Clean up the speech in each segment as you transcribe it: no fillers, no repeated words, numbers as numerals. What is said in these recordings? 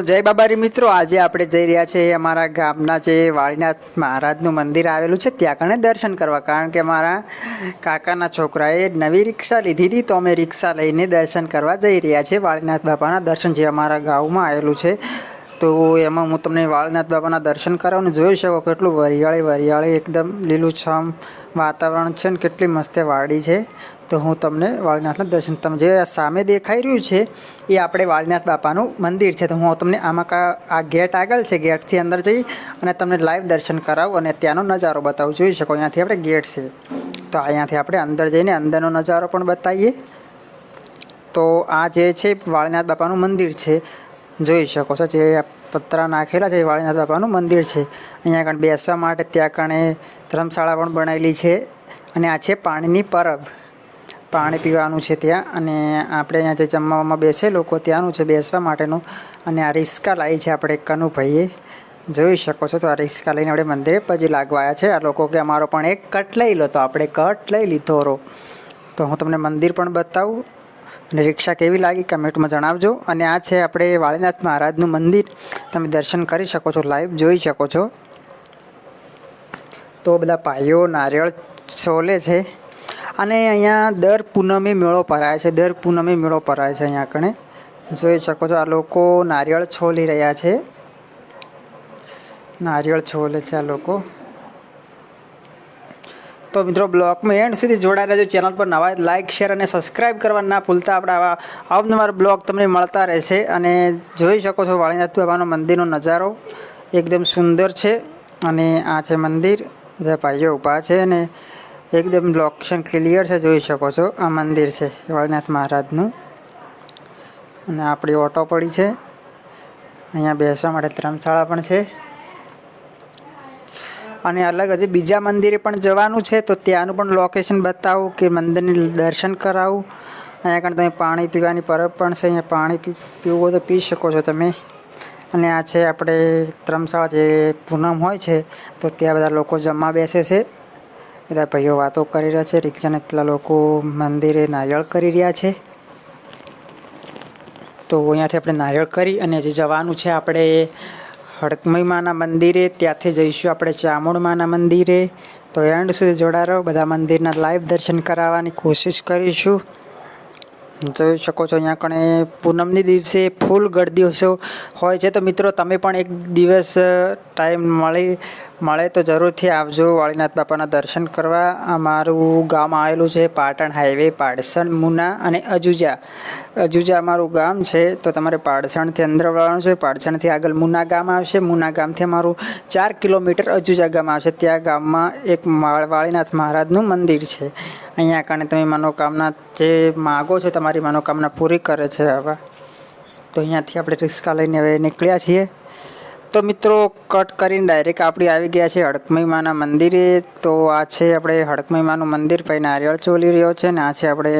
જય બાબારી મિત્રો, આજે આપણે જઈ રહ્યા છીએ અમારા ગામના જે વાળીનાથ મહારાજનું મંદિર આવેલું છે ત્યાં કણે દર્શન કરવા. કારણ કે અમારા કાકાના છોકરાએ નવી રિક્ષા લીધી હતી, તો અમે રિક્ષા લઈને દર્શન કરવા જઈ રહ્યા છીએ. વાળીનાથ બાપાના દર્શન જે અમારા ગામમાં આવેલું છે, તો એમાં હું તમને વાળીનાથ બાપાના દર્શન કરાવું. જોઈ શકો કેટલું વરિયાળી એકદમ લીલુંછમ વાતાવરણ છે ને કેટલી મસ્ત વાડી છે. તો હું તમને વાળીનાથના દર્શન, તમે જે સામે દેખાઈ રહ્યું છે એ આપણે વાળીનાથ બાપાનું મંદિર છે. તો હું તમને આમાં આ ગેટ આગળ છે, ગેટથી અંદર જઈ અને તમને લાઈવ દર્શન કરાવું અને ત્યાંનો નજારો બતાવું. જોઈ શકો અહીંયાથી આપણે ગેટ છે, તો અહીંયાથી આપણે અંદર જઈને અંદરનો નજારો પણ બતાવીએ. તો આ જે છે વાળીનાથ બાપાનું મંદિર છે, જોઈ શકો છો જે પતરા નાખેલા છે વાળીનાથ બાપાનું મંદિર છે. અહીંયા આગળ બેસવા માટે ત્યાં કણે ધર્મશાળા પણ બનાવેલી છે અને આ છે પાણીની પરબ, પાણી પીવાનું છે ત્યાં. અને આપણે અહીંયા જે જમવામાં બેસે લોકો ત્યાંનું છે બેસવા માટેનું. અને આ રિક્ષા લાવી છે આપણે કનુભાઈએ, જોઈ શકો છો. તો આ રિક્ષા લઈને આપણે મંદિરે પછી લાગવા આવ્યા છે. આ લોકો કે અમારો પણ એક કટ લઈ લો, તો આપણે કટ લઈ લીધો રો. તો હું તમને મંદિર પણ બતાવું અને રિક્ષા કેવી લાગી કમેન્ટમાં જણાવજો. અને આ છે આપણે વાળીનાથ મહારાજનું મંદિર, તમે દર્શન કરી શકો છો, લાઈવ જોઈ શકો છો. તો બધા ભાઈઓ નારિયેળ છોલે છે અને અહીંયા દર પૂનમે મેળો ભરાય છે, દર પૂનમે મેળો ભરાય છે અહીંયા કણે, જોઈ શકો છો. આ લોકો નારિયેળ છોલી રહ્યા છે, નારિયેળ છોલે છે આ લોકો. તો મિત્રો બ્લોગમાં એન્ડ સુધી જોડાઈ રહેજો. ચેનલ પર નવા લાઇક શેર અને સબસ્ક્રાઈબ કરવા ના ભૂલતા. આપણે આવા અવનવા બ્લોગ તમને મળતા રહેશે. અને જોઈ શકો છો વાળીનાથ બાબાનો મંદિરનો નજારો એકદમ સુંદર છે. અને આ છે મંદિર, બધા ભાઈઓ ઊભા છે અને એકદમ લોકેશન ક્લિયર છે, જોઈ શકો છો. આ મંદિર છે વાળીનાથ મહારાજનું. અને આપણી ઓટો પડી છે, અહીંયા બેસવા માટે ધર્મશાળા પણ છે. અને અલગ હજી બીજા મંદિરે પણ જવાનું છે, તો ત્યાંનું પણ લોકેશન બતાવું કે મંદિરની દર્શન કરાવું. અહીંયા આગળ તમે પાણી પીવાની પરબ પણ છે, અહીંયા પાણી પીવું હોય તો પી શકો છો તમે. અને આ છે આપણે ધર્મશાળા, જે પૂનમ હોય છે તો ત્યાં બધા લોકો જમવા બેસે છે. બધા ભાઈઓ વાતો કરી રહ્યા છે, રિક્ષાને પેલા લોકો મંદિરે નારિયેળ કરી રહ્યા છે. તો અહીંયાથી આપણે નારિયેળ કરી અને હજી જવાનું છે આપણે હડકમઈ માના મંદિરે, ત્યાંથી જઈશું આપણે ચામુંડ માના મંદિરે. તો એન્ડ સુધી જોડા રહો, બધા મંદિરના લાઈવ દર્શન કરાવવાની કોશિશ કરીશું. જોઈ શકો છો અહીંયા કણે પૂનમની દિવસે ફૂલ ગળદીઓ હોય છે. તો મિત્રો તમે પણ એક દિવસ ટાઈમ મળે તો જરૂરથી આવજો વાળીનાથ બાપાના દર્શન કરવા. અમારું ગામ આવેલું છે પાટણ હાઈવે, પાડસણ, મુના અને અજુજા અમારું ગામ છે. તો તમારે પાડસણથી અંદર વળવાનું છે, પાડસણથી આગળ મુના ગામ આવશે, મુના ગામથી અમારું 4 કિલોમીટર અજુજા ગામ આવશે. ત્યાં ગામમાં એક વાળીનાથ મહારાજનું મંદિર છે. અહીંયા કારણે તમે મનોકામના જે માગો છે તમારી મનોકામના પૂરી કરે છે બાબા. તો અહીંયાથી આપણે રિક્ષા લઈને હવે નીકળ્યા છીએ. તો મિત્રો કટ કરીને ડાયરેક્ટ આપણે આવી ગયા છે હડકમઈ માના મંદિરે. તો આ છે આપણે હડકમઈ માનું મંદિર, ભાઈ નારિયેળ ચોલી રહ્યો છે. ને આ છે આપણે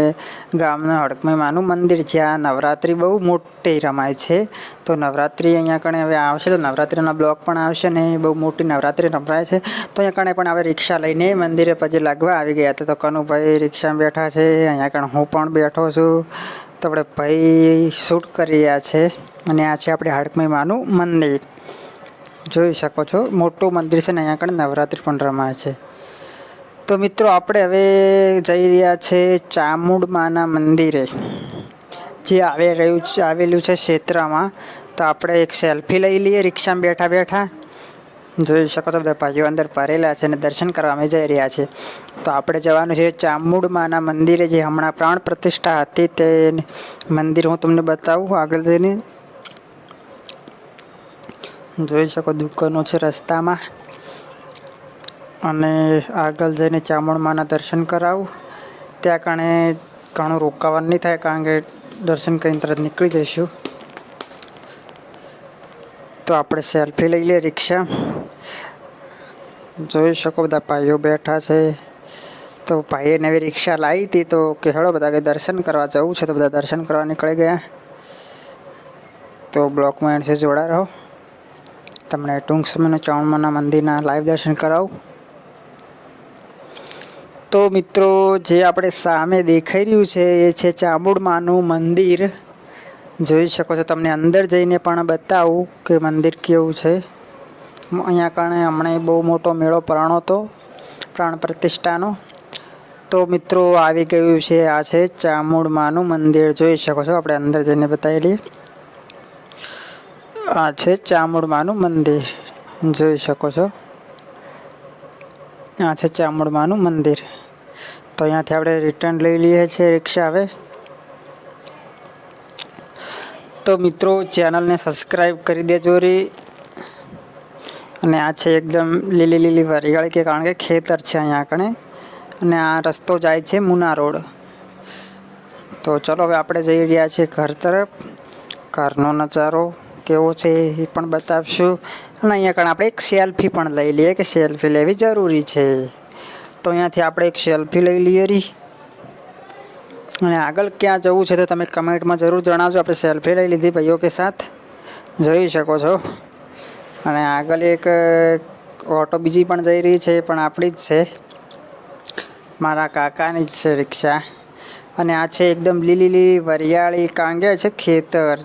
ગામના હડકમઈ માનું મંદિર, જ્યાં નવરાત્રિ બહુ મોટી રમાય છે. તો નવરાત્રિ અહીંયા કણે હવે આવશે, તો નવરાત્રિના બ્લોગ પણ આવશે ને બહુ મોટી નવરાત્રિ રમાય છે. તો અહીંયા કણે પણ આપણે રિક્ષા લઈને મંદિરે પછી લાગવા આવી ગયા હતા. તો કનુભાઈ રિક્ષામાં બેઠા છે, અહીંયા કણે હું પણ બેઠો છું. તો આપણે ભાઈ શૂટ કરી રહ્યા છે. અને આ છે આપણે હડકમઈ માનું મંદિર, જોઈ શકો છો. મોટું મંદિર છે ને અહીંયા આગળ નવરાત્રિ પણ રમાય છે. તો મિત્રો આપણે હવે જઈ રહ્યા છે ચામુંડ માના મંદિરે, જે આવેલું છે ક્ષેત્રમાં. તો આપણે એક સેલ્ફી લઈ લઈએ રિક્ષામાં બેઠા બેઠા. જોઈ શકો છો બધા ભાઈઓ અંદર ભરેલા છે અને દર્શન કરવા અમે જઈ રહ્યા છે. તો આપણે જવાનું છે ચામુંડ માના મંદિરે, જે હમણાં પ્રાણ પ્રતિષ્ઠા હતી તે મંદિર હું તમને બતાવું આગળ જઈને. જોઈ શકો દુકાનો છે રસ્તામાં. અને આગળ જઈને ચામુંડ માના દર્શન કરાવું. ત્યાં કણે ઘણું રોકાવાનું નહીં થાય, કારણ કે દર્શન કરીને તરત નીકળી જઈશું. તો આપણે સેલ્ફી લઈ લઈએ રિક્ષા. જોઈ શકો બધા ભાઈઓ બેઠા છે. તો ભાઈએ નવી રિક્ષા લાવી હતી, તો કે હેળો બધા કે દર્શન કરવા જવું છે. તો બધા દર્શન કરવા નીકળી ગયા. તો બ્લોકમાં એન્ડ સુધી જોડા રહો, તમને ટૂંક સમયમાં ચામુંડ માના મંદિરના લાઈવ દર્શન કરાવું. તો મિત્રો જે આપણે સામે દેખાઈ રહ્યું છે એ છે ચામુંડ માનું મંદિર. જોઈ શકો છો. તમને અંદર જઈને પણ બતાવું કે મંદિર કેવું છે. અહીંયા કારણે હમણાં બહુ મોટો મેળો ભરાણો હતો પ્રાણ પ્રતિષ્ઠાનો. તો મિત્રો આવી ગયું છે. આ છે ચામુંડમાનું મંદિર, જોઈ શકો છો. આપણે અંદર જઈને બતાવી લઈએ. આ છે ચામુંડમાનું મંદિર, જોઈ શકો છો. આ છે ચામુંડમાનું મંદિર. તો અહીંયાથી આપણે રિટર્ન લઈ લઈએ છીએ રિક્ષા હવે. તો મિત્રો ચેનલને સબસ્ક્રાઈબ કરી દેજો રે. અને આ છે એકદમ લીલી લીલી હરિયાળી, કે કારણ કે ખેતર છે અહીંયા કણે. અને આ રસ્તો જાય છે મુના રોડ. તો ચલો હવે આપણે જઈ રહ્યા છીએ ઘર તરફ. ઘરનો નજારો કેવો છે એ પણ બતાવશું. અને અહીંયા કણે આપણે એક સેલ્ફી પણ લઈ લઈએ, કે સેલ્ફી લેવી જરૂરી છે. તો અહીંયાથી આપણે એક સેલ્ફી લઈ લઈએ રી. અને આગળ ક્યાં જવું છે તો તમે કમેન્ટમાં જરૂર જણાવજો. આપણે સેલ્ફી લઈ લીધી ભાઈઓ કે સાથ, જોઈ શકો છો. અને આગળ એક ઓટો બીજી પણ જઈ રહી છે, પણ આપણી જ છે, મારા કાકાની જ છે રિક્ષા. અને આ છે એકદમ લીલી લીલી વરિયાળી કાંગે છે ખેતર.